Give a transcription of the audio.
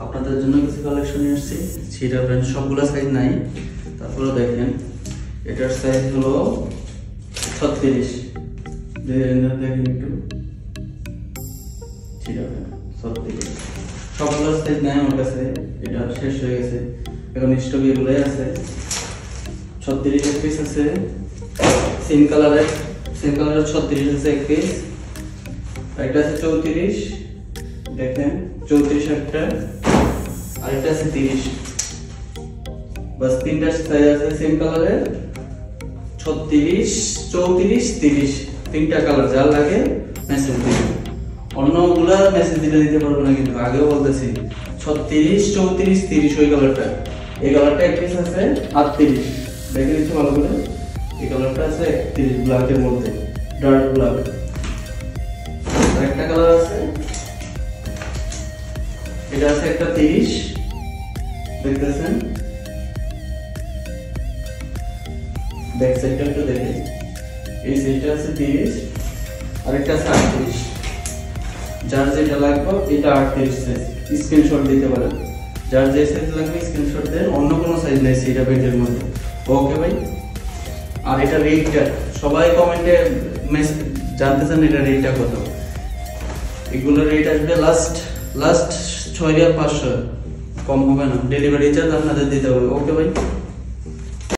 আপনাদের জন্য কিছু কালেকশন নিয়ে আসছি। সেটা ব্র্যান্ড সবগুলো সাইজ নাই, তারপরে দেখেন এটার সাইজ হলো 36। দেখেন একটু, সেটা 36। সবগুলো সাইজ নাই আমার কাছে, এটা শেষ হয়ে গেছে, এখন স্টক এগুলোই আছে। 36 এক পিস আছে, সেম কালারের 36 আছে এক পিস। একটা আছে 34, দেখেন 34 একটা, আরেকটা আছে 30। বাস তিনটা সাইজ আছে সেম কালারের, 36, 34, 30। তিনটা কালার, যা লাগে মেসেজ দিবেন। অন্যগুলা মেসেজ দিতে পারবো না, কিন্তু আগেও বলতেছি 36, 34, 30 ওই কালারটা। এই কালারটা এক পিস আছে 38, দেখে নিচ্ছি ভালো করে। এই কালারটা আছে 31 ব্ল্যাকের মধ্যে, ডার্ক ব্ল্যাক। আরেকটা কালার আছে, এটা আছে একটা 30, দেখতেছেন। ব্যাক সাইডটা একটু দেখেন, এই সাইডটা আছে 30, আরেকটা আছে 38। যার যেটা লাগবে এটা 38 সাইজ, স্ক্রিনশট দিতে পারেন। যার যে সাইজ লাগবে স্ক্রিনশট দেন, অন্য কোনো সাইজ নেই সেটা বেডের মধ্যে। ওকে ভাই। আর এটা রেটটা সবাই কমেন্টে জানতে চান, এটা রেটটা কত। এগুলো রেট আসবে লাস্ট 6500, কম হবে না। ডেলিভারি চার্জ আপনাদের দিতে হবে। ওকে ভাই।